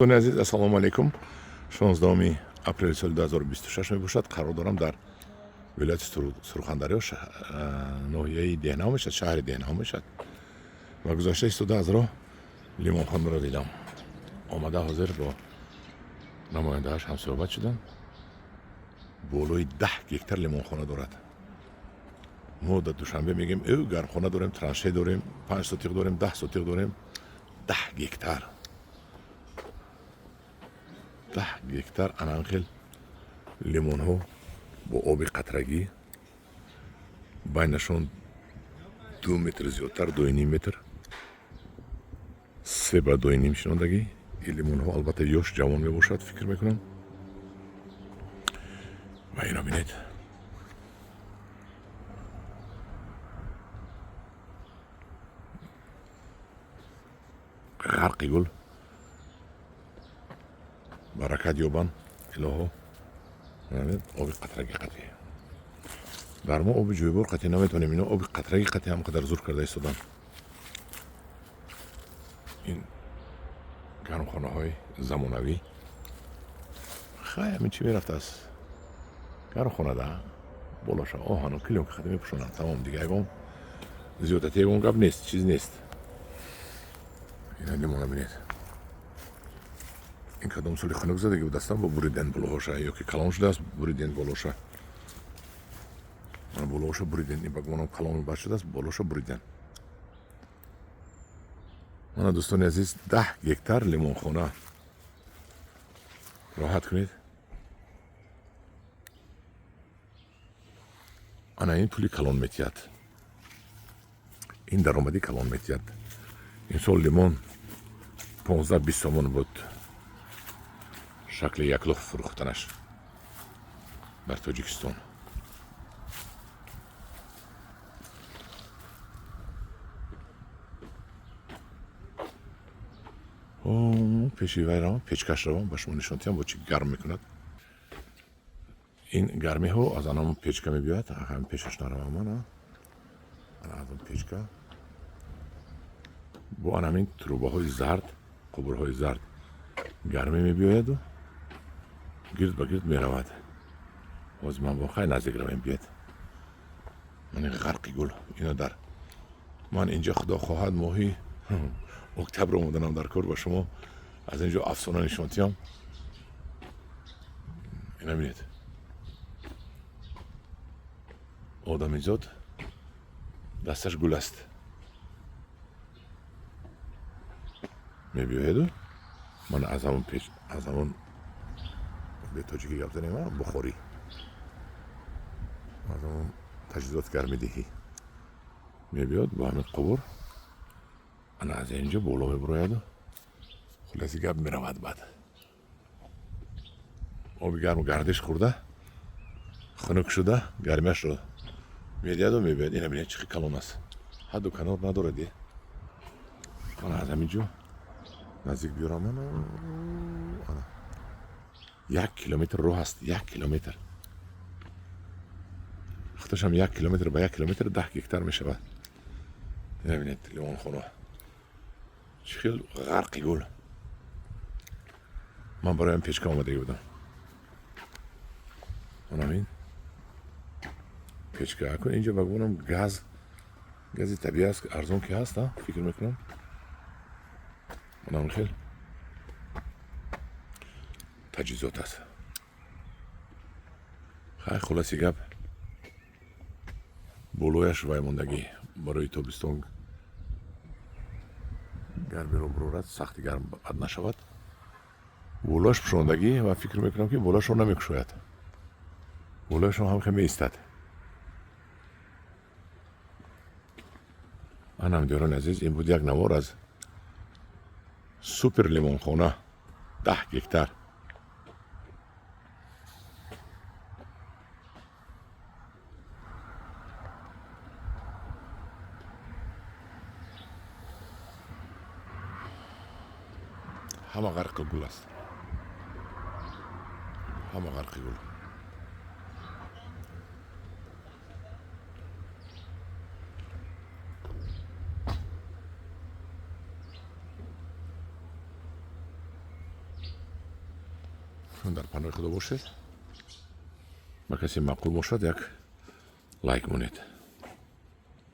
دوستان عزیز السلام علیکم. 16 اپریل سال 2026 میباشد. قرار دارم در ولایت سرخندری و ناحیه دهنه میشد، شهر دهنه میشد و گذاشته ایستاده از راه لیمونخانه را دیدم. آمده حاضر با نماینده هاش هم صحبت شدم. بالای 10 گکتر لیمونخانه دارد. ما در دوشنبه میگیم او گرمخانه داریم، ترانشه داریم، 5 سوتیق داریم، 10 سوتیق داریم. 10 گکتر 10 گکتر انانخیل لیمون ها با آب قطرگی بینشون 2 متر زیادتر، 2.5 متر، 3 به 2.5 شنوندگی. این لیمون ها البته یاش جوان می باشد فکر میکنم. و اینا بینید غرقی گل برکت یابن الهو. آب قطرگی قطعی در ما آب جویبار قطعی نمیتونیم، اینا آب قطرگی قطعی هم قدر زور کرده ایستادن. این گرمخانه های زمانوی خیلی همین چی میرفت از گرمخانه ده بالاشا آهن و کلیون که خیلی میپوشونن تمام دیگه. ایوان زیادتی ایوان گب نیست، چیز نیست. این لیمونه بینید این کدام سالی خنک زدگی بود دستم با بریدن بلوهاشه یا که کلان شده است بریدن بلوهاشه. من بلوهاشه بریدن این بگمانم کلان بر شده است بلوهاشه بریدن. من دوستان عزیز 10 گکتر لیمون خانه راحت کنید. انا این پولی کلان میتید، این درآمدی کلان میتید. این سال لیمون 15-20 تومان بود شکل یک لوح فروختنش در تاجیکستان. پیشی ویران پیچکش روان با شما نشانتیم با چی گرم میکند. این گرمی ها از آنم پیچکه میبیاید، هم پیشش نروان من از اون پیچکه با آنم این تروبه های زرد، قبر های زرد گرمی میبیاید و گرد با گرد میرود. باز من با خیلی نزدیک رویم بیاد. من این غرقی گل اینا در من اینجا خدا خواهد ماهی اکتبر اومدنم در کار با شما از اینجا افسانه نشانتیم. اینا بینید آدمی زاد دستش گل است میبیاید. من از همون پیش از همون به تاجیکی گفت نیم بخوری از همون تجهیزات گرمی دهی میبیاد با همین قبر انا از اینجا بالا میبراید و خلاصی گپ میرود. بعد آب گرم و گردش خورده خنک شده گرمش رو میدید و میبید. اینا بینید چقدر کلان است، حد و کنار نداره دیگه. من از همینجا نزدیک بیارم من 1 کیلومتر راه است. 1 کیلومتر خودش هم 1 کیلومتر به 1 کیلومتر 10 گکتر میشود. اینا بینید لیمون خانه چخیل غرقی گل. من برای این پیچکه آمده بودم. من همین پیچکه کن اینجا بگونم گازی طبیعی است که ارزون که هست فکر میکنم. من خیلی تجهیزات است. خیلی خلاصی گپ بلویش وای موندگی برای تابستان گرمی رو برورد سختی گرم بد نشود. بولاش پشوندگی و فکر میکنم که بولاش رو نمیکشوید، بولاش هم خیلی میستد. انم دیاران عزیز این بود یک نوار از سوپر لیمون خانه 10 گکتر. همه غرق گل است، همه غرق گل. در پناه خدا باشید و کسی معقول باشد یک لایک مونید.